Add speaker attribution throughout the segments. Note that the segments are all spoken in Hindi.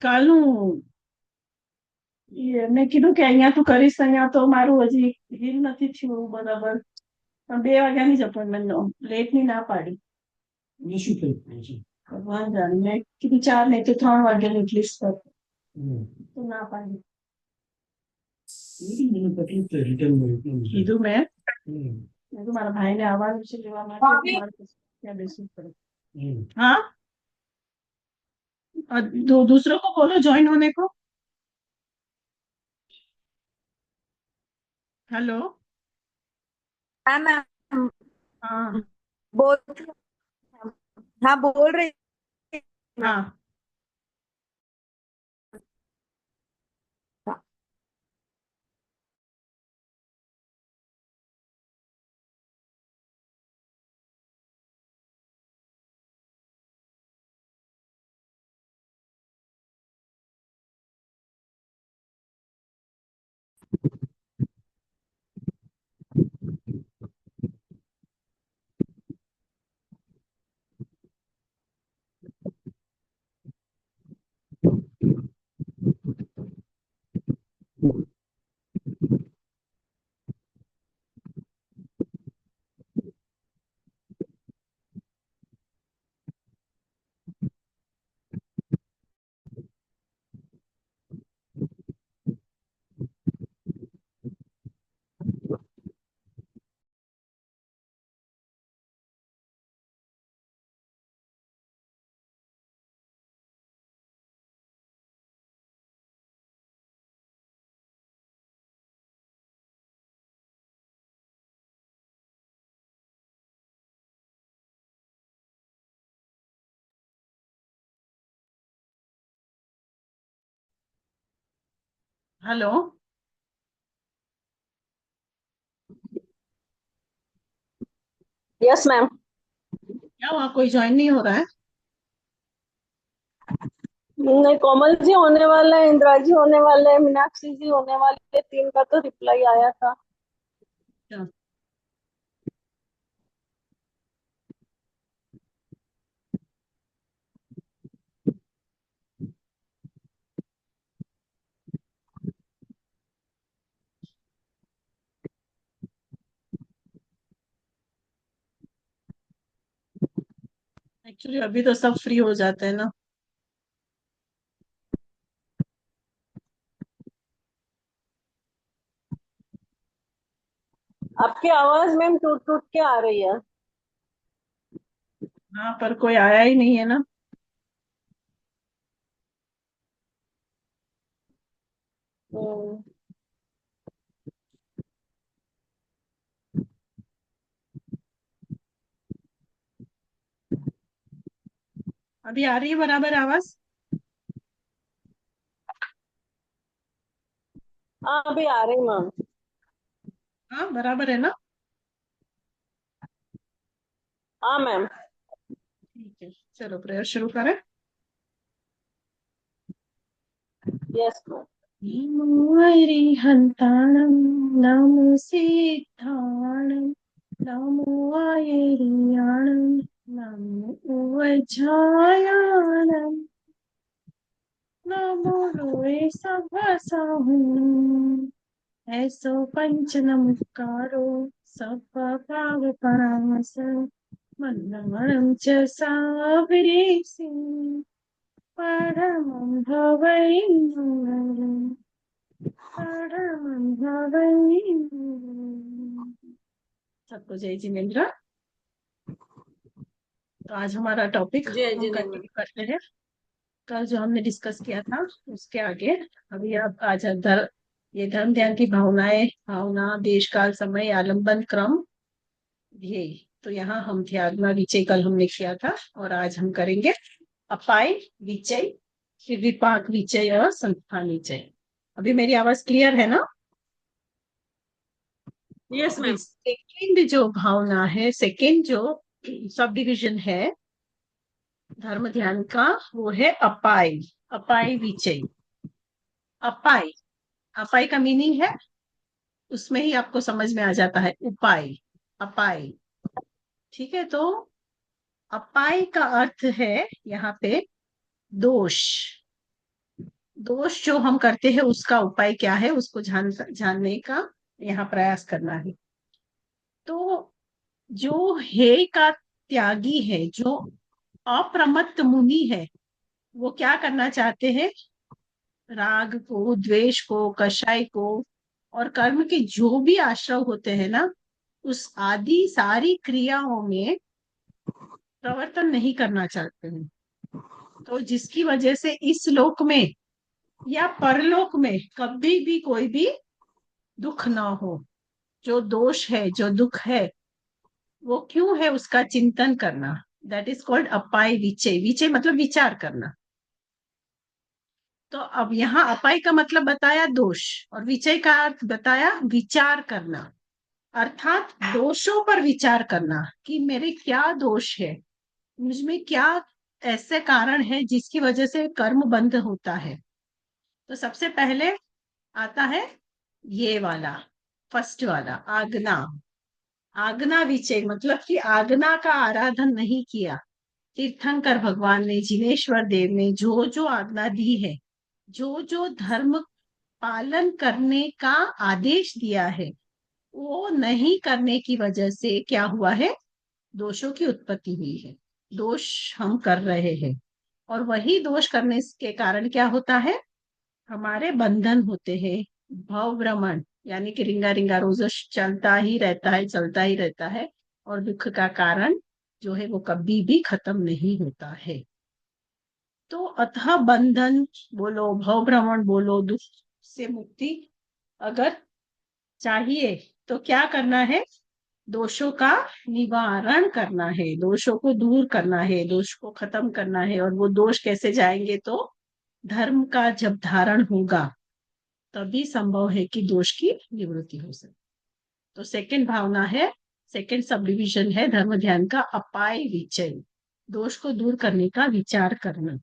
Speaker 1: કાલનું એમને કીધું કે અહીંયા તું કરીશ, અહીંયા તો મારું હજી હીલ નથી થયું બરાબર. પણ 2 વાગ્યાની જ અપોઇન્ટમેન્ટ લેટ ની ના પાડી. ભગવાન જાણે, મેં કીધું 4 નહીં તો 3 વાગ્યાની એટલીસ્ટ કર, તો ના પાડી. કીધું મેં કીધું મારા ભાઈને આવવાનું છે લેવા માટે, તો મારે પછી ત્યાં બેસવું પડે. हाँ, दूसरों को बोलो ज्वाइन होने को. हेलो.
Speaker 2: हाँ मैम।
Speaker 1: हाँ.
Speaker 2: बोल। हाँ बोल रही मैम।
Speaker 1: हाँ. हेलो.
Speaker 2: Yes ma'am.
Speaker 1: क्या हुआ, कोई ज्वाइन नहीं हो रहा है?
Speaker 2: नहीं, कोमल जी होने वाला है, इंदिरा जी होने वाले हैं, मीनाक्षी जी होने वाले हैं, 3 का तो रिप्लाई आया था।
Speaker 1: क्या? एक्चुअली अभी तो सब फ्री हो जाते हैं ना.
Speaker 2: आपकी आवाज मैम टूट टूट के आ रही है।
Speaker 1: हाँ, पर कोई आया ही नहीं है ना.
Speaker 2: हम्म।
Speaker 1: अभी आ रही है बराबर आवाज?
Speaker 2: हाँ अभी आ रही मैम।
Speaker 1: हाँ, बराबर है ना.
Speaker 2: हाँ मैम।
Speaker 1: ठीक है, चलो प्रेयर शुरू करें.
Speaker 2: Yes ma'am.
Speaker 1: नमो हरिहंताणं, नमो सिद्धाणं, नमो आयर्याणं, नमो वज्रायाणं, नमो लोये सभसाहुं, ऐसो पंच नमस्कारो सपकाव परामस, मन्नमणं च सावरेसि परमं भवै नमः, परमं भवै नमः. सबको जय जिनेन्द्र. तो आज हमारा टॉपिक
Speaker 2: जय
Speaker 1: हम
Speaker 2: जिनेन्द्र।
Speaker 1: कंटिन्यू करते हैं. कल जो हमने डिस्कस किया था उसके आगे. अभी अब आज ये धर्म ध्यान की भावनाएं, भावना, देश काल, समय, आलम्बन, क्रम, ध्येय. तो यहाँ हम थे आगमा विचय कल हमने किया था, और आज हम करेंगे अपाय विचय, फिर विपाक विचय और संस्थान विचय. अभी मेरी आवाज क्लियर है ना?
Speaker 2: Yes ma'am.
Speaker 1: सेकेंड जो भावना है, सेकेंड जो सब डिविजन है धर्म ध्यान का, वो है अपाई, अपाई विचय। अपाई, अपाई का मीनिंग है, उसमें ही आपको समझ में आ जाता है, उपाय, अपाई। ठीक है, तो अपाई का अर्थ है यहाँ पे दोष। दोष जो हम करते हैं उसका उपाय क्या है, उसको जानने का यहाँ प्रयास करना है। तो जो हे का त्यागी है, जो अप्रमत्त मुनि है, वो क्या करना चाहते हैं, राग को, द्वेष को, कषाय को और कर्म के जो भी आश्रव होते हैं ना, उस आदि सारी क्रियाओं में प्रवर्तन नहीं करना चाहते हैं। तो जिसकी वजह से इस लोक में या परलोक में कभी भी कोई भी दुख ना हो। जो दोष है, जो दुख है, वो क्यों है उसका चिंतन करना, दैट इज कॉल्ड अपाय विचय। विचय मतलब विचार करना। तो अब यहाँ अपाय का मतलब बताया दोष, और विचय का अर्थ बताया विचार करना, अर्थात दोषों पर विचार करना कि मेरे क्या दोष है, मुझमें क्या ऐसे कारण है जिसकी वजह से कर्म बंद होता है। तो सबसे पहले आता है ये वाला, फर्स्ट वाला, आज्ञा। आज्ञा विचय मतलब कि आज्ञा का आराधन नहीं किया। तीर्थंकर भगवान ने, जिनेश्वर देव ने जो जो आज्ञा दी है, जो जो धर्म पालन करने का आदेश दिया है, वो नहीं करने की वजह से क्या हुआ है, दोषों की उत्पत्ति हुई है। दोष हम कर रहे हैं, और वही दोष करने के कारण क्या होता है, हमारे बंधन होते हैं। भव भ्रमण, यानी कि रिंगा रिंगा रोज चलता ही रहता है, चलता ही रहता है, और दुख का कारण जो है वो कभी भी खत्म नहीं होता है। तो अतः बंधन बोलो, भव भ्रमण बोलो, दुख से मुक्ति अगर चाहिए तो क्या करना है, दोषों का निवारण करना है, दोषों को दूर करना है, दोष को खत्म करना है। और वो दोष कैसे जाएंगे, तो धर्म का जब धारण होगा तभी संभव है कि दोष की निवृत्ति हो सके। तो सेकंड भावना है, सेकंड सब डिविजन है धर्म ध्यान का, अपाय विचय, दोष को दूर करने का विचार करना।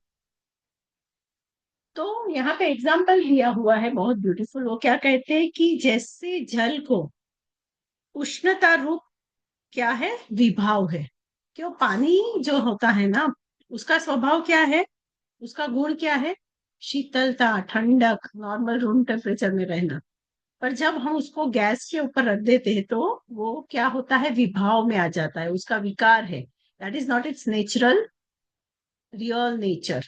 Speaker 1: तो यहाँ पे एग्जाम्पल दिया हुआ है बहुत ब्यूटीफुल। वो क्या कहते हैं कि जैसे जल को उष्णता रूप क्या है, विभाव है। क्यों, पानी जो होता है ना, उसका स्वभाव क्या है, उसका गुण क्या है, शीतलता, ठंडक, नॉर्मल रूम टेम्परेचर में रहना। पर जब हम उसको गैस के ऊपर रख देते हैं तो वो क्या होता है, विभाव में आ जाता है, उसका विकार है। That is not it's natural real nature.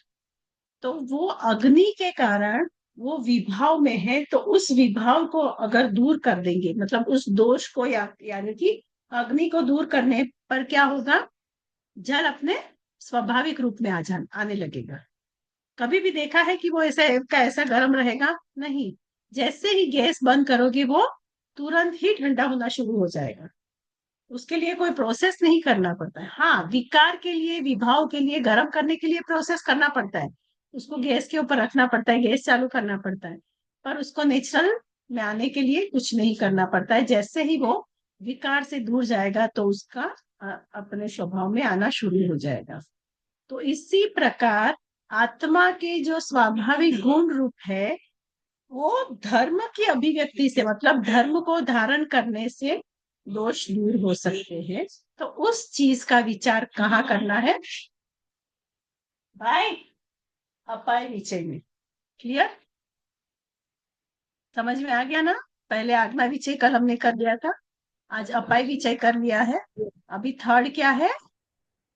Speaker 1: तो वो अग्नि के कारण वो विभाव में है। तो उस विभाव को अगर दूर कर देंगे, मतलब उस दोष को, यानी कि अग्नि को दूर करने पर क्या होगा, जल अपने स्वाभाविक रूप में आने लगेगा। कभी भी देखा है कि वो ऐसा गर्म रहेगा, नहीं। जैसे ही गैस बंद करोगे वो तुरंत ही ठंडा होना शुरू हो जाएगा। उसके लिए कोई प्रोसेस नहीं करना पड़ता है। हाँ, विकार के लिए, विभाव के लिए, गर्म करने के लिए प्रोसेस करना पड़ता है। उसको गैस के ऊपर रखना पड़ता है, गैस चालू करना पड़ता है। पर उसको नेचुरल में आने के लिए कुछ नहीं करना पड़ता है। जैसे ही वो विकार से दूर जाएगा तो उसका अपने स्वभाव में आना शुरू हो जाएगा। तो इसी प्रकार आत्मा के जो स्वाभाविक गुण रूप है, वो धर्म की अभिव्यक्ति से, मतलब धर्म को धारण करने से दोष दूर हो सकते हैं। तो उस चीज का विचार कहाँ करना है भाई, अपाय विचय में। क्लियर, समझ में आ गया ना। पहले आत्मा विचय कल हमने कर लिया था, आज अपाय विचय कर लिया है। अभी थर्ड क्या है,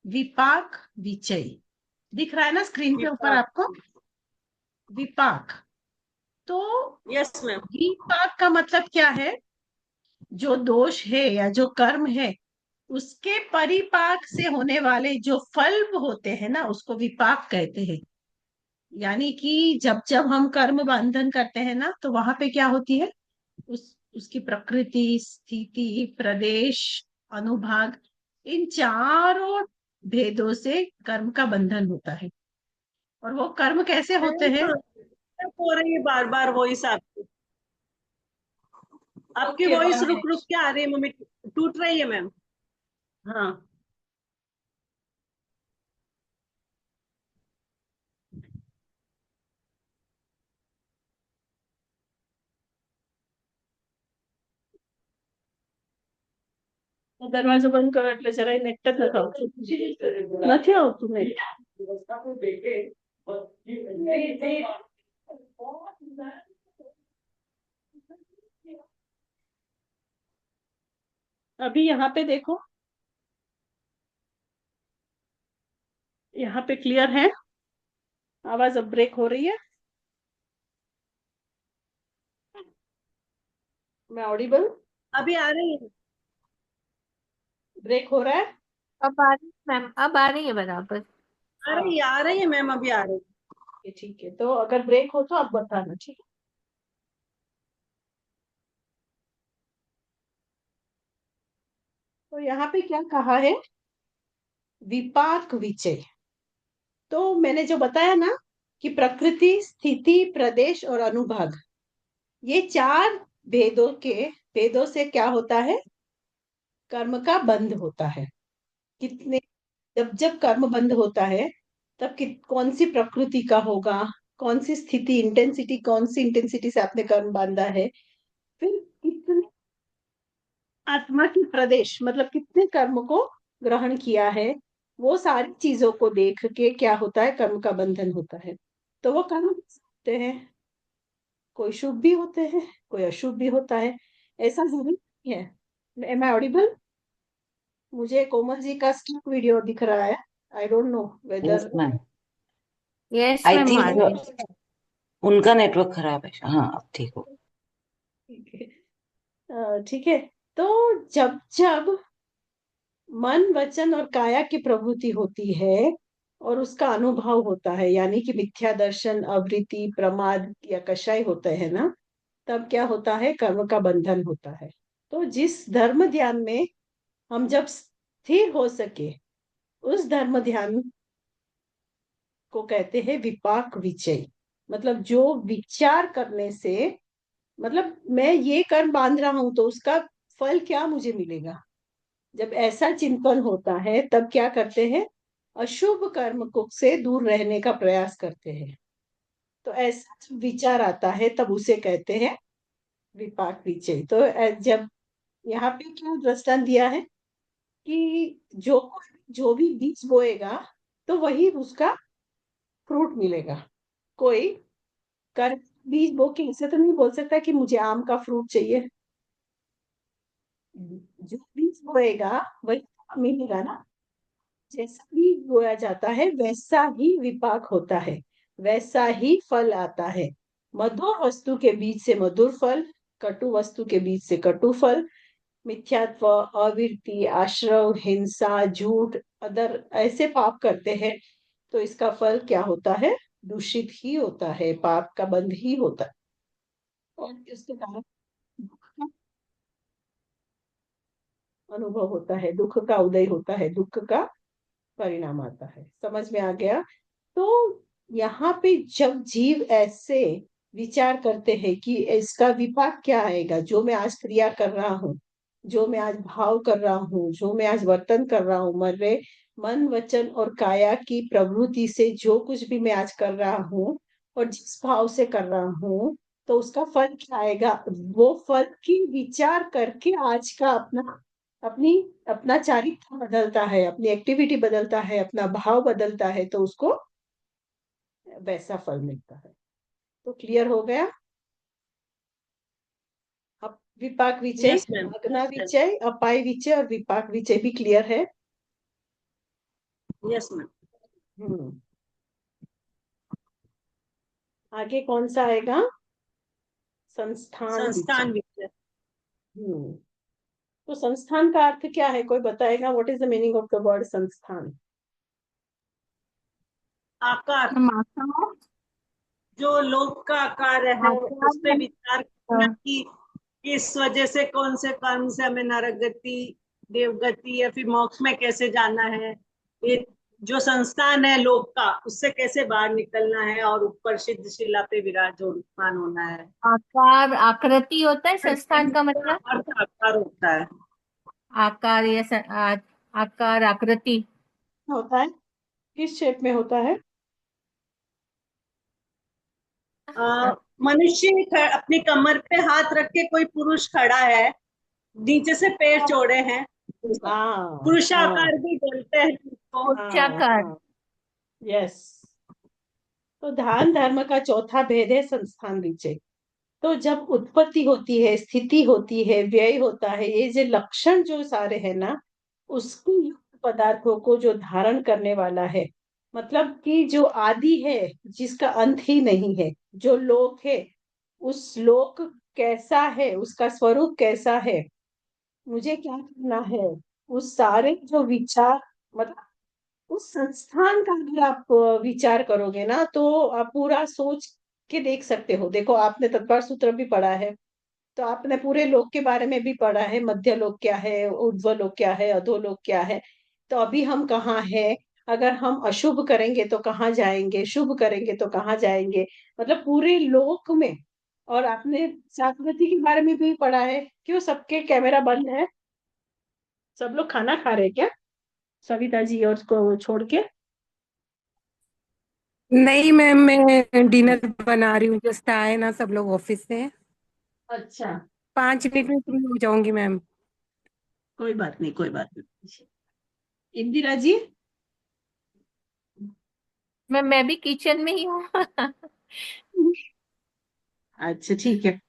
Speaker 1: विपाक विचय। दिख रहा है ना स्क्रीन के ऊपर आपको, विपाक। तो
Speaker 2: यस मैम।
Speaker 1: विपाक का मतलब क्या है, जो दोष है या जो कर्म है, उसके परिपाक से होने वाले जो फल होते हैं ना, उसको विपाक कहते हैं। यानी कि जब जब हम कर्म बंधन करते हैं ना, तो वहां पे क्या होती है, उसकी प्रकृति, स्थिति, प्रदेश, अनुभाग, इन चारों भेदों से कर्म का बंधन होता है। और वो कर्म कैसे होते हैं,
Speaker 2: हो रही है बार बार वॉइस आपकी। आपकी
Speaker 1: ओके
Speaker 2: वॉइस
Speaker 1: वन
Speaker 2: रुक रुक
Speaker 1: मिनट,
Speaker 2: के आ रही है मम्मी, टूट रही है मैम।
Speaker 1: हाँ દરવાજો બંધ કરો એટલે જરાય નેટ જ નથી આવતું. નથી આવતું નેટ. अभी यहाँ पे देखो, यहाँ पे क्लियर है? आवाज अब ब्रेक हो रही है? मैं ऑडिबल?
Speaker 2: अभी आ रही है।
Speaker 1: ब्रेक हो रहा है?
Speaker 3: अब आ रही है मैम, अब आ रही है बराबर।
Speaker 2: आ रही है मैम, अभी आ रही है।
Speaker 1: ठीक है, तो अगर ब्रेक हो तो आप बताना, ठीक है? तो यहाँ पे क्या कहा है? विपाक विचय। तो मैंने जो बताया ना कि प्रकृति, स्थिति, प्रदेश और अनुभाग, ये चार भेदों से क्या होता है? कर्म का बंध होता है। कितने, जब जब कर्म बंध होता है तब कौन सी प्रकृति का होगा, कौन सी स्थिति, इंटेंसिटी, कौन सी इंटेंसिटी से आपने कर्म बांधा है, फिर कितने आत्मा की प्रदेश, मतलब कितने कर्म को ग्रहण किया है, वो सारी चीजों को देख के क्या होता है? कर्म का बंधन होता है। तो वो कर्म होते हैं, कोई शुभ भी होते हैं, कोई अशुभ भी होता है, ऐसा जरूरी नहीं है। Am I audible? मुझे कोमल जी का स्किप वीडियो दिख रहा है। I don't know
Speaker 4: yes
Speaker 1: whether.
Speaker 4: Ma'am,
Speaker 3: yes
Speaker 4: I
Speaker 3: ma'am, आ रही है।
Speaker 4: थिंक उनका नेटवर्क खराब है। हाँ, अब ठीक हो।
Speaker 1: ठीक है, ठीक है। तो जब जब मन, वचन और काया की प्रवृत्ति होती है और उसका अनुभव होता है, यानी कि मिथ्या दर्शन, अवृत्ति, प्रमाद या कषाय होते हैं ना, तब क्या होता है? कर्म का बंधन होता है। तो जिस धर्म ध्यान में हम जब स्थिर हो सके, उस धर्म ध्यान को कहते हैं विपाक विचय। मतलब जो विचार करने से, मतलब मैं ये कर्म बांध रहा हूं तो उसका फल क्या मुझे मिलेगा, जब ऐसा चिंतन होता है तब क्या करते हैं? अशुभ कर्म को से दूर रहने का प्रयास करते हैं। तो ऐसा विचार आता है तब उसे कहते हैं विपाक विचय। तो जब यहाँ पे क्या दृष्टांत दिया है कि जो भी बीज बोएगा तो वही उसका फ्रूट मिलेगा। कोई कर बीज बो के इसे तो नहीं बोल सकता कि मुझे आम का फ्रूट चाहिए। जो बीज बोएगा वही मिलेगा ना। जैसा बीज बोया जाता है वैसा ही विपाक होता है, वैसा ही फल आता है। मधुर वस्तु के बीज से मधुर फल, कटु वस्तु के बीज से कटु फल। मिथ्यात्व, अविरति, आश्रव, हिंसा, झूठ, अदर ऐसे पाप करते हैं तो इसका फल क्या होता है? दूषित ही होता है, पाप का बंध ही होता है। और इसके कारण दुख का अनुभव होता है, दुख का उदय होता है, दुख का परिणाम आता है। समझ में आ गया? तो यहाँ पे जब जीव ऐसे विचार करते हैं कि इसका विपाक क्या आएगा, जो मैं आज क्रिया कर रहा हूँ, जो मैं आज भाव कर रहा हूँ, जो मैं आज वर्तन कर रहा हूँ, मेरे मन, वचन और काया की प्रवृत्ति से जो कुछ भी मैं आज कर रहा हूँ और जिस भाव से कर रहा हूँ, तो उसका फल क्या आएगा? वो फल की विचार करके आज का अपनी अपना चारित्र बदलता है, अपनी एक्टिविटी बदलता है, अपना भाव बदलता है, तो उसको वैसा फल मिलता है। तो क्लियर हो गया? अब विपाक विचय,
Speaker 2: Yes, ma'am.
Speaker 1: अग्ना विचय, अपाय विचय और विपाक विचय भी क्लियर है?
Speaker 2: Yes ma'am.
Speaker 1: हम्म। आगे कौन सा आएगा? संस्थान
Speaker 2: संस्थान
Speaker 1: विचय।
Speaker 2: विचय।
Speaker 1: तो संस्थान का अर्थ क्या है? कोई बताएगा? What is the meaning of the word संस्थान?
Speaker 2: आकार,
Speaker 3: हम आकार,
Speaker 2: जो लोक का आकार है उस पे विचार करना कि इस वजह से कौन से कर्म से हमें नरक गति, देवगति या फिर मोक्ष में कैसे जाना है, ये जो संस्थान है लोक का, उससे कैसे बाहर निकलना है और ऊपर सिद्ध शिला पे विराजमान होना है।
Speaker 3: आकार आकृति होता है संस्थान का मतलब।
Speaker 2: अर्थ आकार होता है।
Speaker 3: आकार या आकार आकृति
Speaker 1: होता है, किस शेप में होता है?
Speaker 2: मनुष्य अपनी कमर पे हाथ रख के कोई पुरुष खड़ा है, नीचे से पैर जोड़े हैं,
Speaker 1: हाँ
Speaker 2: पुरुषाकार भी बोलते हैं इसको।
Speaker 3: उच्चाकार।
Speaker 1: यस। तो दान धर्म का चौथा भेद है संस्थान विजय। तो जब उत्पत्ति होती है, स्थिति होती है, व्यय होता है, ये जो लक्षण जो सारे है ना, उसको युक्त पदार्थों को जो धारण करने वाला है, मतलब कि जो आदि है, जिसका अंत ही नहीं है, जो लोक है, उस लोक कैसा है, उसका स्वरूप कैसा है, मुझे क्या करना है, उस सारे जो विचार, मतलब उस संस्थान का अगर आप विचार करोगे ना, तो आप पूरा सोच के देख सकते हो। देखो, आपने तत्पर सूत्र भी पढ़ा है, तो आपने पूरे लोक के बारे में भी पढ़ा है, मध्य लोक क्या है, ऊर्ध्व लोक क्या है, अधोलोक क्या है। तो अभी हम कहाँ हैं, अगर हम अशुभ करेंगे तो कहाँ जाएंगे, शुभ करेंगे तो कहाँ जाएंगे, मतलब पूरे लोक में। और आपने जागृति के बारे में भी पढ़ा है। क्यों सबके कैमरा बंद है? सब लोग खाना खा रहे हैं क्या, सविता जी और उसको छोड़ के?
Speaker 5: नहीं मैम, मैं डिनर बना रही हूँ, जस्ट आए ना सब लोग ऑफिस से।
Speaker 1: अच्छा,
Speaker 5: 5 मिनट में फ्री हो जाऊंगी मैम।
Speaker 1: कोई बात नहीं, कोई बात नहीं। इंदिरा जी?
Speaker 3: मैं भी किचन में ही हूँ।
Speaker 1: अच्छा, ठीक है।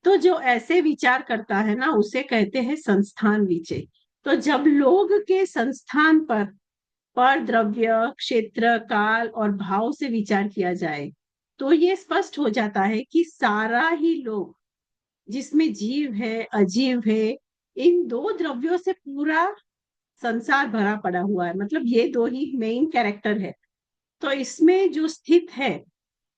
Speaker 1: तो जो ऐसे विचार करता है ना, उसे कहते हैं संस्थान विजय। तो जब लोग के संस्थान पर द्रव्य, क्षेत्र, काल और भाव से विचार किया जाए, तो ये स्पष्ट हो जाता है कि सारा ही लोग, जिसमें जीव है, अजीव है, इन दो द्रव्यों से पूरा संसार भरा पड़ा हुआ है। मतलब ये दो ही मेन कैरेक्टर है। तो इसमें जो स्थित है,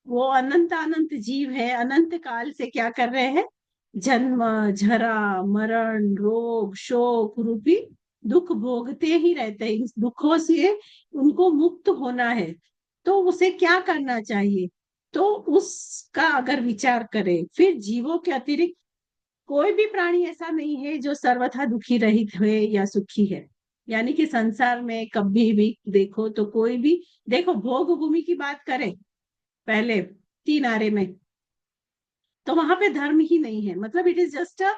Speaker 1: वो अनंत अनंत जीव है, अनंत काल से क्या कर रहे हैं, जन्म, जरा, मरण, रोग, शोक रूपी दुख भोगते ही रहते हैं। इन दुखों से उनको मुक्त होना है। तो उसे क्या करना चाहिए? तो उसका अगर विचार करें, फिर जीवों के अतिरिक्त कोई भी प्राणी ऐसा नहीं है जो सर्वथा दुखी रहित है या सुखी है। यानी कि संसार में कभी भी देखो तो कोई भी, देखो भोग भूमि की बात करें पहले, 3 आरे में, तो वहां पे धर्म ही नहीं है। मतलब it is just a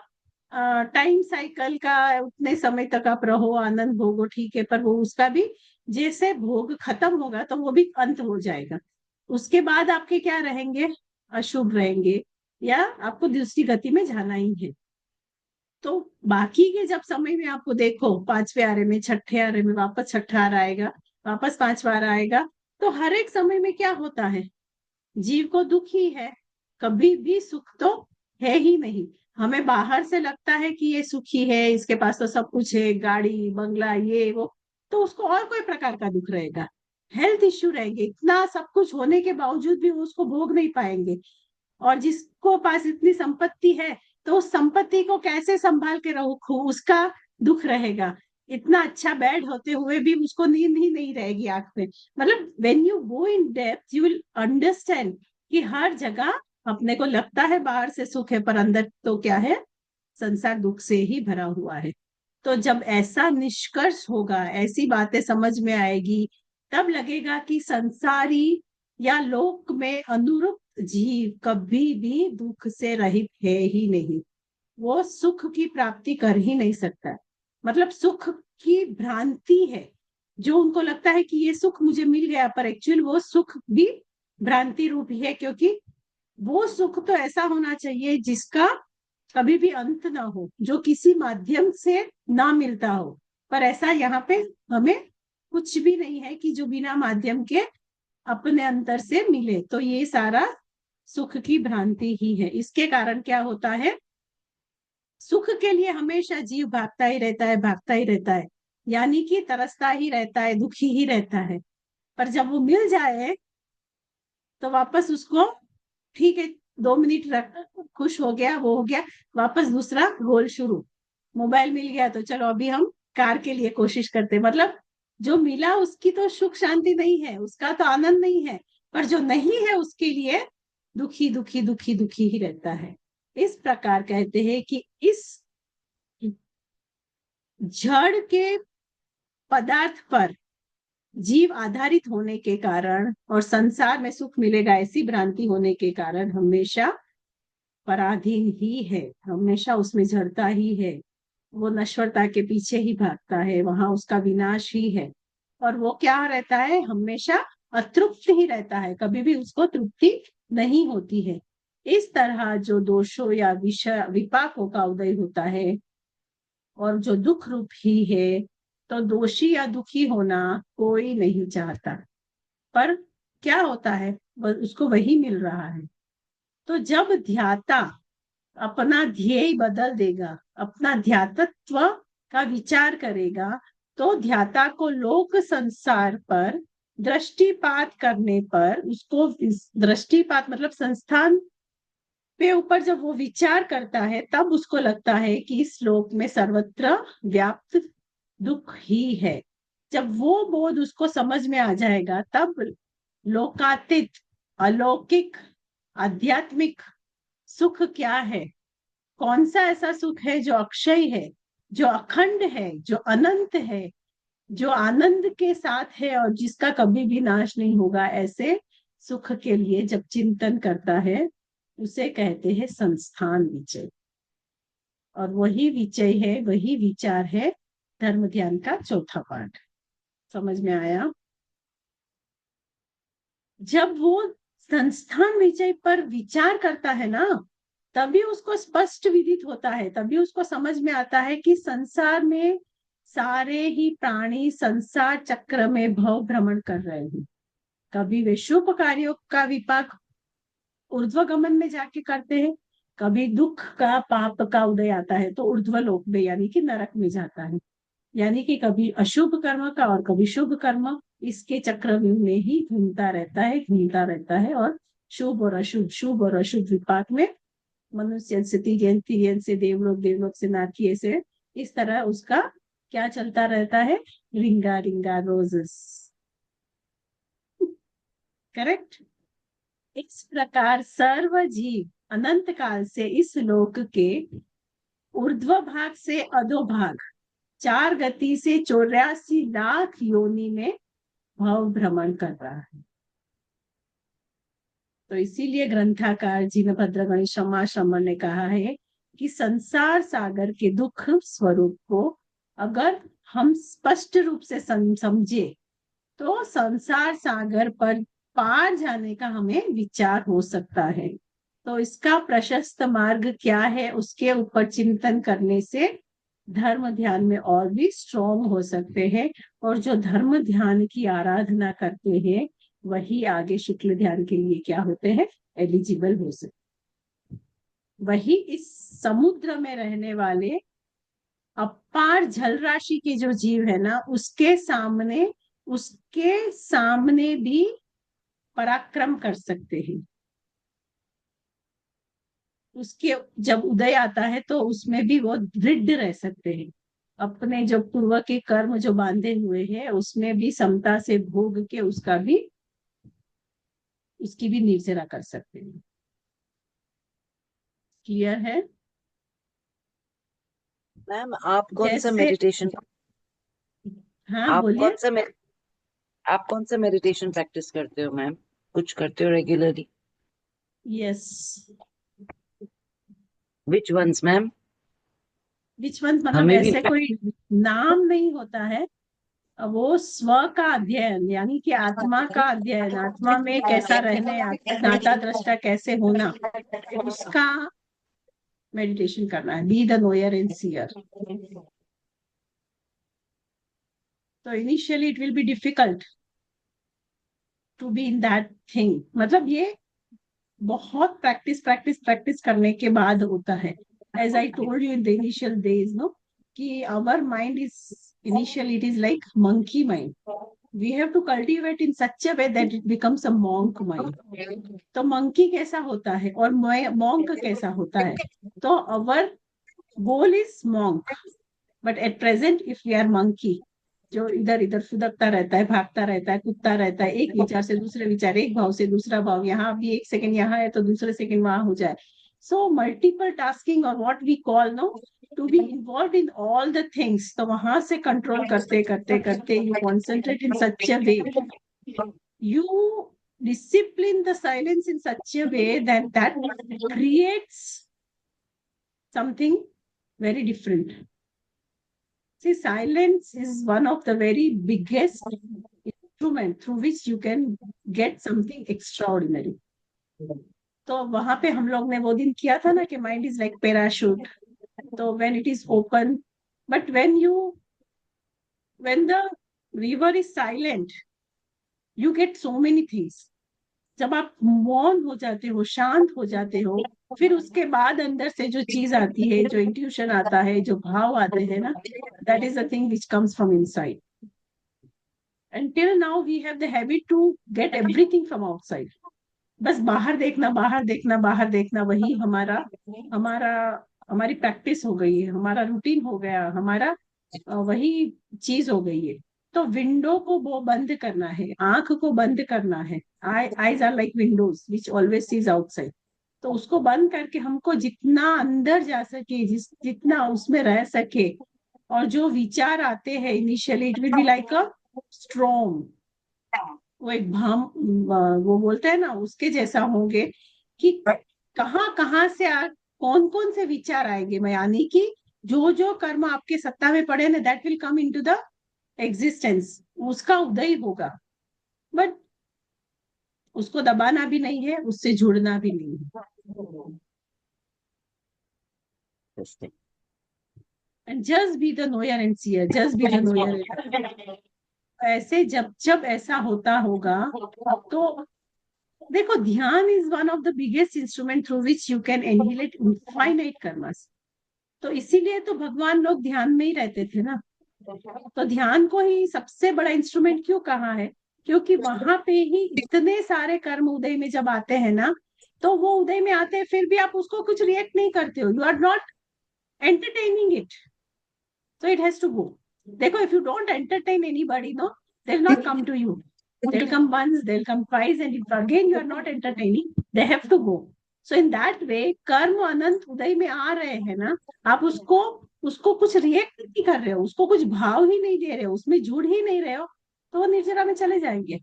Speaker 1: time cycle का, उतने समय तक आप रहो, आनंद भोगो, ठीक है, पर वो उसका भी जैसे भोग खत्म होगा तो वो भी अंत हो जाएगा। उसके बाद आपके क्या रहेंगे, अशुभ रहेंगे, या आपको दूसरी गति में जाना ही है। तो बाकी के जब समय में आपको देखो, 5वें आरे में, 6ठे आरे में, वापस 6ठा आरा आएगा, वापस 5वां आरा आएगा, तो हर एक समय में क्या होता है, जीव को दुख ही है। कभी भी सुख तो है ही नहीं। हमें बाहर से लगता है कि ये सुखी है, इसके पास तो सब कुछ है, गाड़ी बंगला ये वो, तो उसको और कोई प्रकार का दुख रहेगा, हेल्थ इश्यू रहेंगे, इतना सब कुछ होने के बावजूद भी वो उसको भोग नहीं पाएंगे। और जिसको पास इतनी संपत्ति है, तो उस संपत्ति को कैसे संभाल के रखो, उसका दुख रहेगा। इतना अच्छा बेड होते हुए भी उसको नींद ही नहीं रहेगी आंख में। मतलब when you go in depth you will understand कि हर जगह अपने को लगता है बाहर से सुख है, पर अंदर तो क्या है, संसार दुख से ही भरा हुआ है। तो जब ऐसा निष्कर्ष होगा, ऐसी बातें समझ में आएगी, तब लगेगा कि संसारी या लोक में अनुरूप जीव कभी भी दुख से रहित है ही नहीं। वो सुख की प्राप्ति कर ही नहीं सकता। मतलब सुख की भ्रांति है, जो उनको लगता है कि ये सुख मुझे मिल गया, पर एक्चुअल वो सुख भी भ्रांति रूप ही है। क्योंकि वो सुख तो ऐसा होना चाहिए जिसका कभी भी अंत ना हो, जो किसी माध्यम से ना मिलता हो। पर ऐसा यहाँ पे हमें कुछ भी नहीं है कि जो बिना माध्यम के अपने अंतर से मिले। तो ये सारा सुख की भ्रांति ही है। इसके कारण क्या होता है, सुख के लिए हमेशा जीव भागता ही रहता है, भागता ही रहता है, यानी कि तरसता ही रहता है, दुखी ही रहता है। पर जब वो मिल जाए तो वापस उसको, ठीक है, 2 मिनट रख, खुश हो गया, वो हो गया, वापस दूसरा गोल शुरू। मोबाइल मिल गया तो चलो अभी हम कार के लिए कोशिश करते। मतलब जो मिला उसकी तो सुख शांति नहीं है, उसका तो आनंद नहीं है, पर जो नहीं है उसके लिए दुखी दुखी दुखी दुखी ही रहता है। इस प्रकार कहते हैं कि इस जड़ के पदार्थ पर जीव आधारित होने के कारण और संसार में सुख मिलेगा ऐसी भ्रांति होने के कारण हमेशा पराधीन ही है, हमेशा उसमें जड़ता ही है। वो नश्वरता के पीछे ही भागता है, वहां उसका विनाश ही है। और वो क्या रहता है, हमेशा अतृप्त ही रहता है, कभी भी उसको तृप्ति नहीं होती है। इस तरह जो दोषों या विषय विपाकों का उदय होता है और जो दुख रूप ही है, तो दोषी या दुखी होना कोई नहीं चाहता, पर क्या होता है, उसको वही मिल रहा है। तो जब ध्याता अपना ध्येय बदल देगा, अपना ध्यातत्व का विचार करेगा, तो ध्याता को लोक संसार पर दृष्टिपात करने पर, उसको दृष्टिपात मतलब संस्थान पे ऊपर जब वो विचार करता है, तब उसको लगता है कि इस लोक में सर्वत्र व्याप्त दुख ही है। जब वो बोध उसको समझ में आ जाएगा, तब लोकातीत, अलौकिक, आध्यात्मिक सुख क्या है, कौन सा ऐसा सुख है जो अक्षय है, जो अखंड है, जो अनंत है, जो आनंद के साथ है और जिसका कभी भी नाश नहीं होगा, ऐसे सुख के लिए जब चिंतन करता है, उसे कहते हैं संस्थान विचय। और वही विचय है, वही विचार है धर्म ध्यान का चौथा पाठ। समझ में आया? जब वो संस्थान विषय पर विचार करता है ना, तभी उसको स्पष्ट विदित होता है, तभी उसको समझ में आता है कि संसार में सारे ही प्राणी संसार चक्र में भव भ्रमण कर रहे हैं। कभी वे शुभ कार्यों का विपाक ऊर्ध्वगमन में जाके करते हैं, कभी दुख का पाप का उदय आता है तो ऊर्ध्वलोक में यानी कि नरक में जाता है। यानी कि कभी अशुभ कर्म का और कभी शुभ कर्म, इसके चक्र में ही घूमता रहता है, घूमता रहता है। और शुभ और अशुभ, शुभ और अशुभ विपाक में मनुष्य से तिर्यन, तिर्यन से देवलोक, देवलोक से नारकीय से, इस तरह उसका क्या चलता रहता है, रिंगा रिंगा रोजेस। करेक्ट? इस प्रकार सर्व जीव अनंत काल से इस लोक के ऊर्ध्व भाग से अधोभाग 4 गति से 84 लाख योनि में भव भ्रमण कर रहा है। तो इसीलिए ग्रंथाकार जिनभद्र गणेश शर्मा ने कहा है कि संसार सागर के दुख स्वरूप को अगर हम स्पष्ट रूप से समझे, तो संसार सागर पर पार जाने का हमें विचार हो सकता है। तो इसका प्रशस्त मार्ग क्या है, उसके ऊपर चिंतन करने से धर्म ध्यान में और भी स्ट्रॉन्ग हो सकते हैं। और जो धर्म ध्यान की आराधना करते हैं, वही आगे शुक्ल ध्यान के लिए क्या होते हैं, एलिजिबल हो सकते। वही इस समुद्र में रहने वाले अपार जल राशि के जो जीव है ना, उसके सामने भी पराक्रम कर सकते हैं। उसके जब उदय आता है तो उसमें भी वो दृढ़ रह सकते हैं। अपने जो पूर्व के कर्म जो बांधे हुए हैं, उसमें भी समता से भोग के उसकी भी निर्जरा कर सकते हैं। क्लियर है?
Speaker 4: मैम आप कौन सा
Speaker 1: जैसे,
Speaker 4: मेडिटेशन
Speaker 1: हाँ
Speaker 4: आप
Speaker 1: बोलिए।
Speaker 4: कौन सा मे- आप कौन सा मेडिटेशन प्रैक्टिस करते हो मैम? कुछ करते हो regularly?
Speaker 1: Yes.
Speaker 4: Which ones ma'am?
Speaker 1: Which one मतलब
Speaker 4: हमें भी
Speaker 1: ऐसे कोई नाम नहीं होता है, वो स्व का अध्ययन, यानी कि आत्मा का अध्ययन, आत्मा में कैसा रहने, ज्ञाता दृष्टा कैसे होना, उसका मेडिटेशन करना है। Be the knower and seer. तो initially it will be difficult to be in that thing, मतलब ये बहुत प्रैक्टिस प्रैक्टिस प्रैक्टिस करने के बाद होता है। As I told you in the initial days, no, कि our mind is initially it is like monkey mind, we have to cultivate in such a way that it becomes a monk mind. तो मंकी कैसा होता है और मॉन्क कैसा होता है? तो our goal is monk, but at present if we are monkey, जो इधर इधर फुदकता रहता है, भागता रहता है, कूदता रहता है, एक विचार से दूसरे विचार, एक भाव से दूसरा भाव, यहाँ अभी एक सेकंड यहाँ है तो दूसरे सेकंड वहां हो जाए। सो मल्टीपल टास्किंग और what we call no to be involve in all the things. तो वहां से कंट्रोल करते करते करते you concentrate in such a way, you discipline the silence in such a way that creates something very different. See, silence is one of the very biggest instrument through which you can get something extraordinary. तो वहां पे हम लोग ने वो दिन किया था ना कि माइंड इज लाइक पैराशूट. तो when it is open, but when the river is silent, you get so many things. जब आप मौन हो जाते हो, शांत हो जाते हो, फिर उसके बाद अंदर से जो चीज आती है, जो इंट्यूशन आता है, जो भाव आते हैं ना, that is the thing which comes from inside. Until now we have the habit to get everything from outside. बस बाहर देखना, बाहर देखना, बाहर देखना, वही हमारा हमारा हमारी प्रैक्टिस हो गई है, हमारा रूटीन हो गया, हमारा वही चीज हो गई है. तो विंडो को वो बंद करना है, आंख को बंद करना है. Eyes are like windows which always sees outside. तो उसको बंद करके हमको जितना अंदर जा सके, जितना उसमें रह सके, और जो विचार आते हैं initially, it will be like a strong, वो एक वो बोलते हैं ना, उसके जैसा होंगे कि कहाँ से कौन कौन से विचार आएंगे. मैं यानी कि जो जो कर्म आपके सत्ता में पड़े ना, that will come into the existence, उसका उदय होगा. बट उसको दबाना भी नहीं है, उससे जुड़ना भी नहीं है. And just be the knower and seer, just be the knower. ऐसे जब ऐसा होता होगा, तो देखो, ध्यान is one of the biggest instrument through which you can annihilate infinite karmas. तो इसीलिए तो भगवान लोग ध्यान में ही रहते थे ना. तो ध्यान को ही सबसे बड़ा इंस्ट्रूमेंट क्यों कहा है? क्योंकि वहां पे ही इतने सारे कर्म उदय में जब आते हैं ना, तो वो उदय में आते हैं, फिर भी आप उसको कुछ रिएक्ट नहीं करते हो. You are not entertaining it, so it has to go. देखो, if you don't entertain anybody, no, they'll not come to you. They'll come once, they'll come twice, and if again you are not entertaining, they have to go. So in that way, कर्म अनंत उदय में आ रहे हैं ना, आप उसको कुछ रिएक्ट नहीं कर रहे हो, उसको कुछ भाव ही नहीं दे रहे हो, उसमें जुड़ ही नहीं रहे हो, तो वो निर्जरा में चले जाएंगे.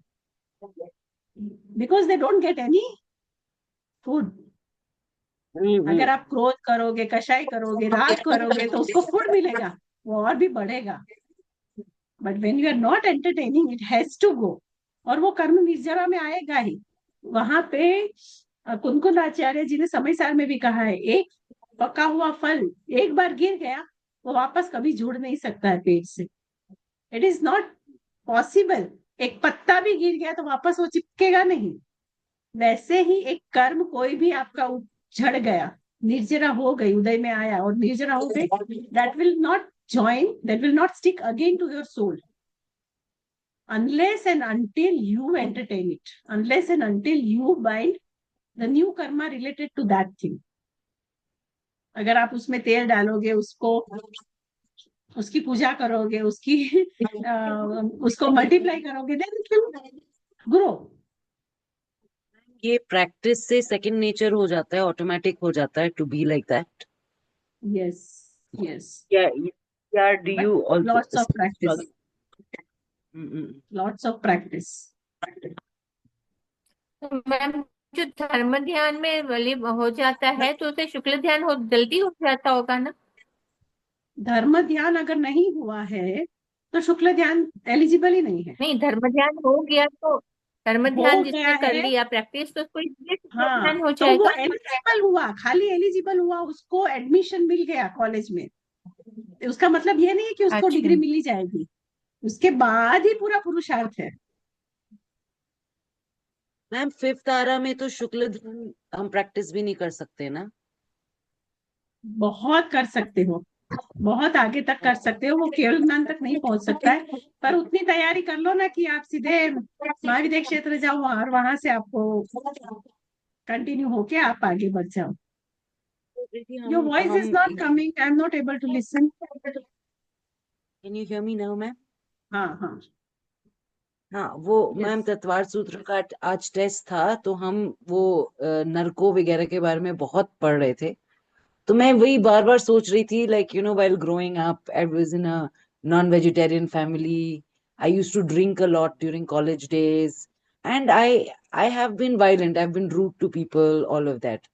Speaker 1: Because they don't get any food. अगर आप क्रोध करोगे, कषाय करोगे, राग करोगे, तो उसको फूड मिलेगा, वो और भी बढ़ेगा. But when you are not entertaining, it has to go. और वो कर्म निर्जरा में आएगा ही. वहां पे कुनकुन आचार्य जी ने समय सार में भी कहा है, एक पका हुआ फल एक बार गिर गया, वो वापस कभी जुड़ नहीं सकता है पेट से. It is not possible. एक पत्ता भी गिर गया तो वापस वो चिपकेगा नहीं. वैसे ही एक कर्म कोई भी आपका झड़ गया, निर्जरा हो गई, उदय में आया और निर्जरा हो गई, that will not join, that will not stick again to your soul unless and until you entertain it, unless and until you bind the new karma related to that thing. अगर आप उसमें तेल डालोगे, उसकी पूजा करोगे, उसको मल्टीप्लाई करोगे, then it will grow.
Speaker 4: ये प्रैक्टिस से सेकंड नेचर हो जाता है, ऑटोमेटिक हो जाता है to be like that.
Speaker 1: Yes, yes.
Speaker 4: Yeah, do you also
Speaker 1: Lots of practice.
Speaker 4: Mm-mm.
Speaker 1: Lots of practice.
Speaker 3: Ma'am, जो धर्म ध्यान में बलि हो जाता है, तो उसे शुक्ल ध्यान जल्दी हो जाता होगा ना?
Speaker 1: धर्म ध्यान अगर नहीं हुआ है तो शुक्ल ध्यान एलिजिबल ही नहीं है.
Speaker 3: नहीं, धर्म ध्यान हो गया तो धर्म
Speaker 1: हो
Speaker 3: ध्यान
Speaker 1: गया
Speaker 3: जिसने कर
Speaker 1: है.
Speaker 3: लिया प्रैक्टिस, तो उसको इसलिए शुक्ल
Speaker 1: हाँ,
Speaker 3: ध्यान हो
Speaker 1: तो वो
Speaker 3: जाएगा.
Speaker 1: एलिजिबल हुआ, खाली एलिजिबल हुआ, उसको एडमिशन मिल गया कॉलेज में. उसका मतलब ये नहीं है कि उसको
Speaker 3: अच्छा.
Speaker 1: डिग्री मिली जाएगी, उसके बाद ही पूरा पुरुषार्थ है.
Speaker 4: मैम, फिफ्थ आरा में तो शुक्ल ध्यान हम प्रैक्टिस भी नहीं कर सकते ना?
Speaker 1: बहुत कर सकते हो, बहुत आगे तक कर सकते हो. वो केवल ज्ञान तक नहीं पहुंच सकता है, पर उतनी तैयारी कर लो ना कि आप सीधे महाविद्या क्षेत्र जाओ और वहां से आपको कंटिन्यू होके आप आगे बढ़ जाओ. Your voice is not coming. I'm not able to listen.
Speaker 4: Can you hear me now, ma'am?
Speaker 1: हाँ.
Speaker 4: हाँ, वो मैम तत्वार सूत्र का आज टेस्ट था, तो हम वो नरकों वगैरह के बारे में बहुत पढ़ रहे थे. तो मैं वही बार बार सोच रही थी, like, you know, while growing up, I was in a non-vegetarian family. I used to drink a lot during college days, and I have been violent. I've been rude to people, all of that.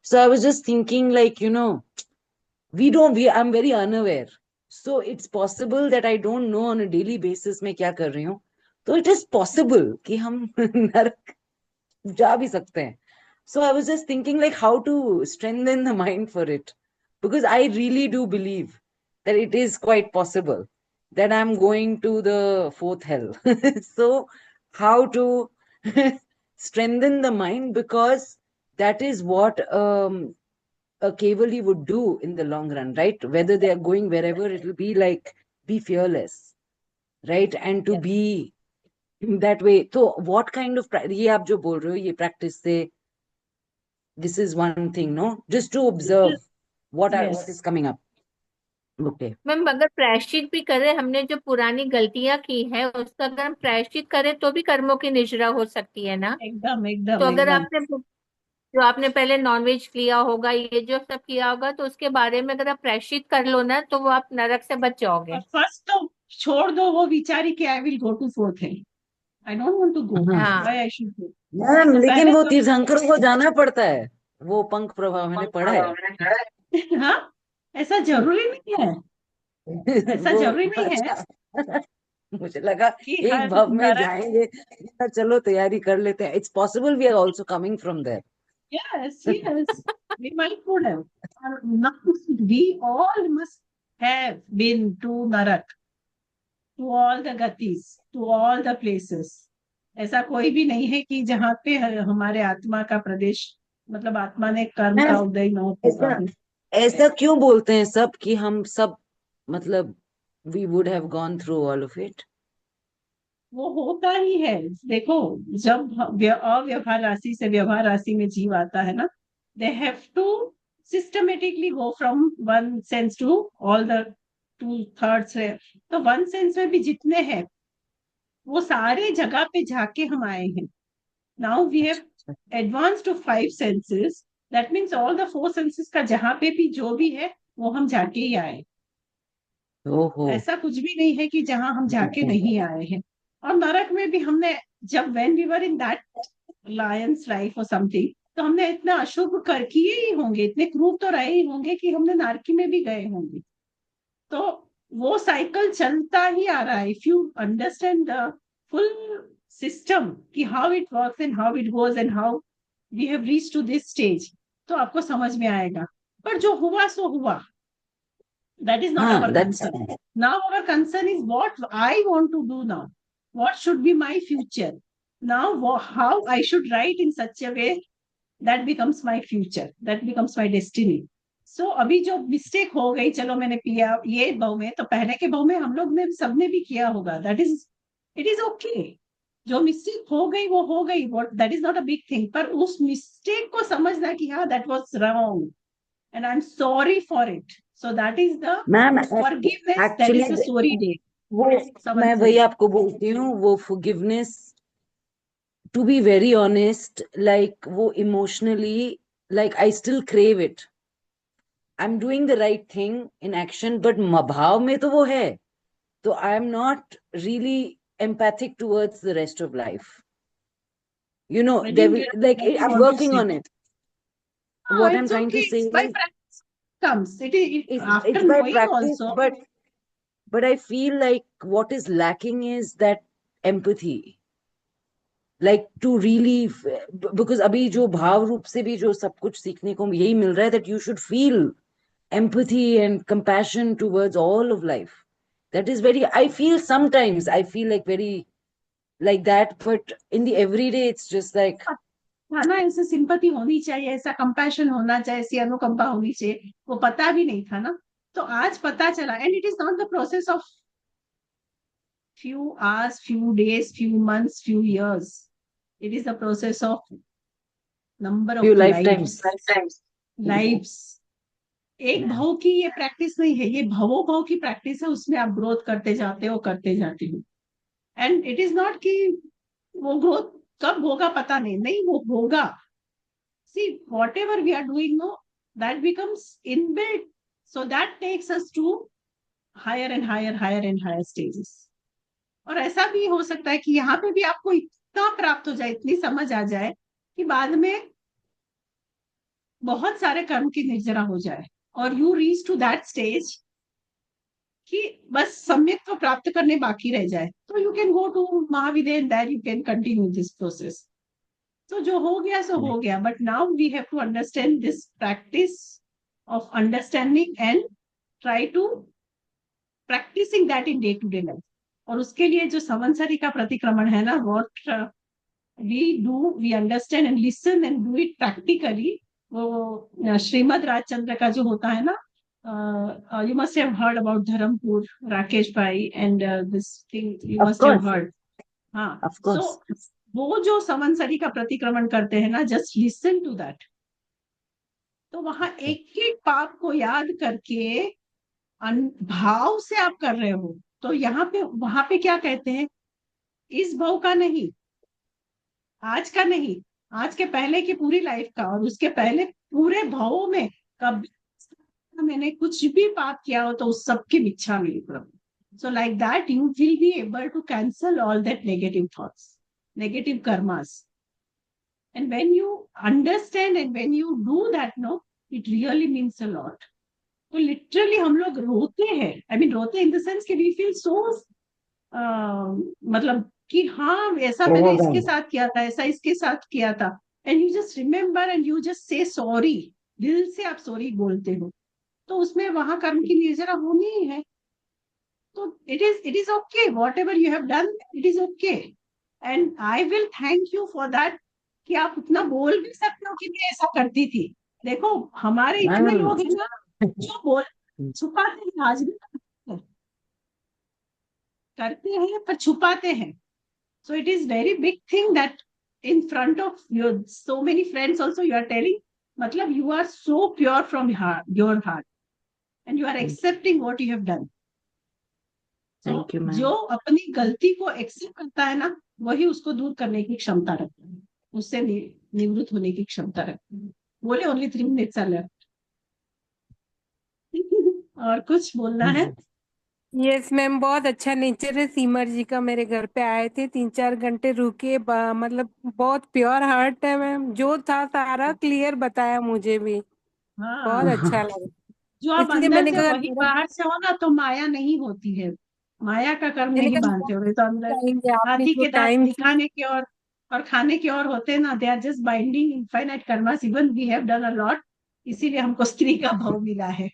Speaker 4: So I was just thinking, like, you know, I'm very unaware. So it's possible that I don't know on a daily basis मैं क्या कर रही हूँ. तो it is possible कि हम नरक जा भी सकते हैं. So I was just thinking like how to strengthen the mind for it, because I really do believe that it is quite possible that I'm going to the fourth hell. So how to strengthen the mind, because that is what a Kevali would do in the long run, right? Whether they are going wherever, it will be like be fearless, right? And to be that way. So what kind of ये आप जो बोल रहे हो ये practice से, this is one thing, no? Just to observe what
Speaker 1: Yes.
Speaker 4: is coming up. Okay.
Speaker 3: Ma'am अगर प्रायश्चित भी करें, हमने जो पुरानी गलतियां की है उसका अगर हम प्रायश्चित करें तो भी कर्मों की निजरा हो सकती है ना।
Speaker 1: एकदम
Speaker 3: तो
Speaker 1: एकदम
Speaker 3: अगर
Speaker 1: एकदम.
Speaker 3: आपने जो आपने पहले नॉनवेज किया होगा, ये जो सब किया होगा, तो उसके बारे में अगर आप प्रायश्चित कर लो ना, तो वो आप नरक से बच जाओगे।
Speaker 1: और फर्स्ट तो छोड़ दो वो विचारी कि I will go to fourth hill. I don't want to go.
Speaker 4: हाँ
Speaker 1: why I should go?
Speaker 4: Ma'am,
Speaker 1: तो
Speaker 4: लेकिन
Speaker 1: पहले
Speaker 4: वो
Speaker 1: तो
Speaker 4: तीर्थंकरों को जाना पड़ता है. वो पंख प्रभाव मैंने पढ़ा है.
Speaker 1: हाँ, ऐसा जरूरी नहीं है. ऐसा
Speaker 4: वो
Speaker 1: जरूरी नहीं है
Speaker 4: अच्छा. मुझे लगा
Speaker 1: कि
Speaker 4: एक
Speaker 1: हर
Speaker 4: भाव में
Speaker 1: नरक.
Speaker 4: जाएंगे. चलो तैयारी कर लेते हैं. It's possible we are also coming from there.
Speaker 1: Yes, yes. We might could have. Or not, we all must have been to Narak, to all the gatis, to all the places. ऐसा कोई भी नहीं है कि जहाँ पे हमारे आत्मा का प्रदेश, मतलब आत्मा ने कर्म का उदय न होगा.
Speaker 4: ऐसा ऐसा क्यों बोलते हैं सब कि हम सब, मतलब we would have gone through all of it.
Speaker 1: वो होता ही है. देखो, जब अव्यवहार राशि से व्यवहार राशि में जीव आता है ना, they have to systematically go from one sense to all the two thirds. तो वन सेंस में भी जितने हैं वो सारे जगह पे जाके हम आए हैं. Now we have advance to 5 senses. That means all the 4 senses का जहां पे भी जो भी है वो हम जाके ही आए.
Speaker 4: ओहो.
Speaker 1: ऐसा कुछ भी नहीं है कि जहां हम जाके नहीं आए हैं. और नरक में भी हमने, जब when we were in that lions life और समथिंग, तो हमने इतना अशुभ कर किए ही होंगे, इतने क्रूर तो रहे ही होंगे कि हमने नारकी में भी गए होंगे. तो वो साइकिल चलता ही आ रहा है. If you understand the full system कि how it works and how it goes and how we have reach to this stage, तो आपको समझ में आएगा. पर जो हुआ सो हुआ. That is not our concern. Now our concern is what I want to do now. What should be my future? Now how I should write in such a way that becomes my future. That becomes my destiny. So अभी जो मिस्टेक हो गई, चलो मैंने किया ये भाव में, तो पहले के भाव में हम लोग ने सबने भी किया होगा. That is, it is okay. जो मिस्टेक हो गई वो हो गई. What, that is not a big thing. पर उस मिस्टेक को समझना कि हाँ, that was wrong and I'm sorry for it. So that is the
Speaker 4: ma'am
Speaker 1: forgiveness. That
Speaker 4: actually
Speaker 1: is the sorry day.
Speaker 4: वो मैं वही आपको बोलती हूँ, वो forgiveness, to be very honest, like वो emotionally, like I still crave it. I'm doing the right thing in action, but भाव में तो वो है. तो I'm not really empathic towards the rest of life. You know,
Speaker 1: I
Speaker 4: there
Speaker 1: didn't
Speaker 4: will,
Speaker 1: get
Speaker 4: like
Speaker 1: what you
Speaker 4: I'm
Speaker 1: want to
Speaker 4: working
Speaker 1: say.
Speaker 4: on it.
Speaker 1: Ah,
Speaker 4: What I'm
Speaker 1: it's
Speaker 4: trying to
Speaker 1: okay.
Speaker 4: say
Speaker 1: It's by
Speaker 4: is,
Speaker 1: practice comes. It is
Speaker 4: it's
Speaker 1: after
Speaker 4: by
Speaker 1: knowing
Speaker 4: practice,
Speaker 1: also.
Speaker 4: but I feel like what is lacking is that empathy. Like to really, because अभी जो भाव रूप से भी जो सब कुछ सीखने को यही मिल रहा है, that you should feel empathy and compassion towards all of life. That is very, I feel sometimes I feel like very like that, but in the everyday it's just like,
Speaker 1: था ना, ऐसे सिंपैथी होनी चाहिए, ऐसा कंपैशन होना चाहिए, ऐसी अनुकंपा होनी चाहिए. वो पता भी नहीं था ना, तो आज पता चला. And it is not the process of few hours, few days, few months, few years. It is the process of number
Speaker 4: few
Speaker 1: of
Speaker 4: lifetimes.
Speaker 1: lives. एक भाव की ये प्रैक्टिस नहीं है, ये भवो भाव की प्रैक्टिस है. उसमें आप ग्रोथ करते जाते हो, करते जाते हो. एंड इट इज नॉट कि वो ग्रोथ कब होगा पता नहीं. नहीं, वो होगा. See whatever we are doing no, that becomes inbuilt. So that takes us to higher and higher, higher and higher stages. और ऐसा भी हो सकता है कि यहाँ पे भी आपको इतना प्राप्त हो जाए, इतनी समझ आ जाए कि बाद में बहुत सारे कर्म की निर्जरा हो जाए. और you reach to that stage कि बस सम्यक प्राप्त करने बाकी रह जाए, तो you can go to Mahavidya and there you can continue this process. तो जो हो गया सो हो गया, but now we have to understand this practice of understanding and try to practicing that in day to day life. और उसके लिए जो संवत्सरी का प्रतिक्रमण है ना, what we do, we understand and listen and do it practically. वो श्रीमद राजचंद्र का जो होता है ना, you must have heard about Dharampur, Rakesh Bhai, and this thing you
Speaker 4: Of
Speaker 1: must have
Speaker 4: course,
Speaker 1: heard. हाँ,
Speaker 4: of course.
Speaker 1: so वो जो संवत्सरी का प्रतिक्रमण करते हैं ना, जस्ट लिसन टू दैट। तो वहां एक एक पाप को याद करके भाव से आप कर रहे हो। तो यहाँ पे वहां पे क्या कहते हैं, इस भाव का नहीं, आज का नहीं, आज के पहले की पूरी लाइफ का, और उसके पहले पूरे भावों में कभी मैंने कुछ भी पाप किया हो तो उस सबकी मिच्छा मिली प्रभु। So like that you will be able to cancel all that negative thoughts, negative karmas. And when you understand and when you do that, no, it really means a lot. तो लिटरली हम लोग रोते हैं, आई मीन रोते इन द सेंस कि वी फील सो, मतलब कि हाँ ऐसा मैंने इसके साथ किया था, ऐसा इसके साथ किया था, and you just remember and you just say sorry, दिल से आप सॉरी बोलते हो। तो उसमें वहां कर्म की निर्जरा होनी ही है। तो it is okay, what ever you have done, it is okay, and I will thank you for that कि आप उतना बोल भी सकते हो कि मैं ऐसा करती थी। देखो हमारे इतने लोग हैं ना जो बोल छुपाते हैं, आज भी करते हैं पर छुपाते हैं। So it is very big thing that in front of your so many friends also you are telling, मतलब you are so pure from your heart and you are accepting what you have done.
Speaker 4: Thank you, ma'am.
Speaker 1: जो अपनी गलती को एक्सेप्ट करता है ना, वही उसको दूर करने की क्षमता रखता है, उससे निवृत्त होने की क्षमता रखता है। बोले ओनली 3 minutes are left। और कुछ बोलना है?
Speaker 5: यस मैम, बहुत अच्छा नेचर है सीमर जी का। मेरे घर पे आए थे, 3-4 घंटे रुके, मतलब बहुत प्योर हार्ट है मैम, जो था सारा क्लियर बताया मुझे भी, बहुत
Speaker 1: हाँ,
Speaker 5: अच्छा लगा।
Speaker 1: जो आप
Speaker 5: इसलिए
Speaker 1: अंदर
Speaker 5: मैंने
Speaker 1: से
Speaker 5: कहा
Speaker 1: वही बाहर से हो ना, तो माया नहीं होती है, माया का कर्म
Speaker 5: मैंने
Speaker 1: नहीं
Speaker 5: कहा
Speaker 1: बांधते हो, तो अंदर
Speaker 5: जाएंगे, आपने
Speaker 1: हाथी
Speaker 5: जो
Speaker 1: के दांत
Speaker 5: टाइम
Speaker 1: दिखाने के और खाने के और होते हैं ना, they are just binding infinite karmas, even we have done a lot, इसीलिए हमको स्त्री का भाव मिला है।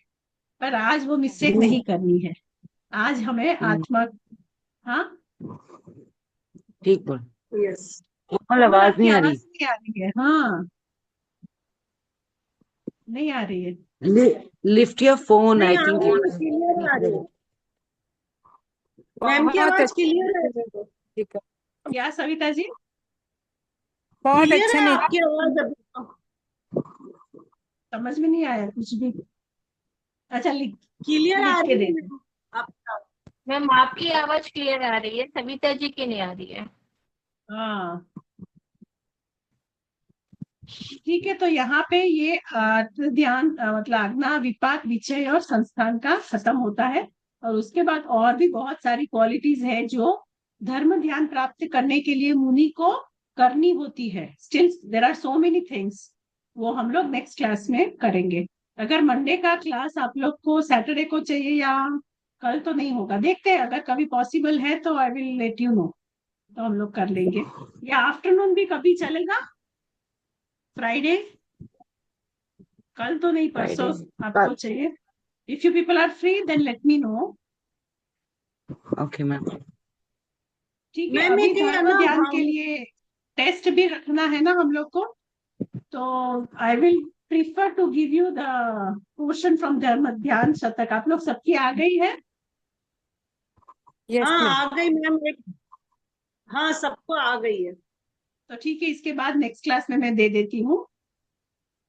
Speaker 1: पर आज वो मिस्टेक नहीं करनी है, आज हमें आत्मा, हाँ
Speaker 4: ठीक बोल।
Speaker 2: यस।
Speaker 4: कोमल,
Speaker 1: कोमल
Speaker 4: आवाज
Speaker 1: आपकी
Speaker 4: नहीं आ
Speaker 1: आवाज
Speaker 4: रही।
Speaker 1: नहीं आ रही है, हाँ नहीं आ रही है।
Speaker 4: लिफ्ट योर फोन,
Speaker 2: नहीं
Speaker 4: आई
Speaker 2: आ
Speaker 4: थिंक
Speaker 2: रही है, क्लियर आ रही है, मैम की
Speaker 5: बहुत
Speaker 2: आवाज
Speaker 5: अच्छा
Speaker 2: क्लियर है,
Speaker 5: नेचर,
Speaker 1: क्या सविता जी?
Speaker 5: बहुत
Speaker 2: क्लियर
Speaker 5: अच्छा
Speaker 2: है
Speaker 5: नेचर।
Speaker 2: आपकी आवाज अभी तो।
Speaker 1: समझ में नहीं आया कुछ भी। अच्छा लिख
Speaker 2: क्लियर आ
Speaker 1: लिख के
Speaker 2: रही
Speaker 1: दे
Speaker 2: है
Speaker 1: दो।
Speaker 2: मैम आपका।
Speaker 3: मैम आपकी आवाज क्लियर आ रही है, सविता जी की नहीं आ रही है।
Speaker 1: हाँ ठीक है, तो यहाँ पे ये ध्यान मतलब आज्ञा विपाक विचय और संस्थान का खत्म होता है। और उसके बाद और भी बहुत सारी क्वालिटीज है जो धर्म ध्यान प्राप्त करने के लिए मुनि को करनी होती है। Still there are so many things, वो हम लोग नेक्स्ट क्लास में करेंगे। अगर मंडे का क्लास आप लोग को सैटरडे को चाहिए या कल, तो नहीं होगा, देखते हैं, अगर कभी पॉसिबल है तो I will let you know, तो हम लोग कर लेंगे। या आफ्टरनून भी कभी चलेगा, फ्राइडे, कल तो नहीं परसों आपको चाहिए। If you people are free then let me know.
Speaker 4: Okay ma'am.
Speaker 1: ठीक है,
Speaker 2: मैम
Speaker 1: अभी
Speaker 2: एक है
Speaker 1: धर्म
Speaker 2: ना
Speaker 1: ध्यान के लिए टेस्ट भी रखना है ना हम लोग को, तो I will prefer to give you the portion from Dharma Dhyan शतक। आप लोग सबकी आ गई है?
Speaker 5: यस
Speaker 2: हाँ
Speaker 5: मैम।
Speaker 2: आ गई मैम एक, हाँ सबको आ गई है।
Speaker 1: तो ठीक है, इसके बाद नेक्स्ट क्लास में मैं दे देती हूँ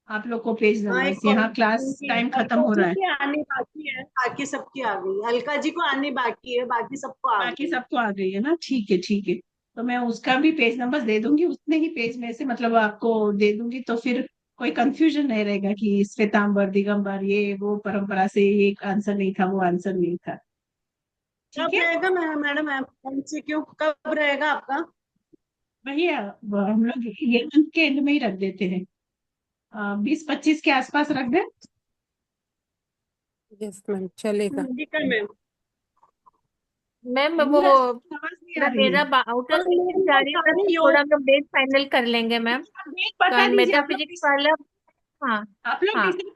Speaker 1: आप लोग को पेज
Speaker 2: हाँ
Speaker 1: नंबर।
Speaker 2: एक
Speaker 1: यहाँ क्लास टाइम खत्म हो रहा है,
Speaker 2: की आनी बाकी है, बाकी सबकी आ गई, अलका जी को आनी बाकी है, बाकी सबको आ
Speaker 1: बाकी
Speaker 2: गई।
Speaker 1: सबको आ गई है ना? ठीक है ठीक है, तो मैं उसका भी पेज नंबर दे दूंगी, उतने ही पेज में से मतलब आपको दे दूंगी, तो फिर कोई कंफ्यूजन नहीं रहेगा कि श्वेतांबर दिगंबर ये वो परंपरा से ये आंसर नहीं था, वो आंसर नहीं था। ठीक
Speaker 2: कब
Speaker 1: है
Speaker 2: रहेगा मैडम MCQ कब रहेगा आपका?
Speaker 1: भैया, हम लोग ये मंथ के एंड में ही रख देते हैं, 20-25 के आसपास रख दें।
Speaker 5: यस मैम, चलेगा।
Speaker 2: ठीक है मैम।
Speaker 3: मैम वो
Speaker 1: आवाज नहीं आ रही है।
Speaker 3: मेरा आउटर
Speaker 2: और मेरी
Speaker 3: जा रही है,
Speaker 2: बात आ रही हो?
Speaker 3: थोड़ा हम लोग डेट फाइनल कर लेंगे मैम।
Speaker 1: डेट बता दीजिए आप लोग
Speaker 3: मेटाफिजिक्स वाला, हाँ
Speaker 1: आप लोग
Speaker 3: हाँ
Speaker 1: डिसाइड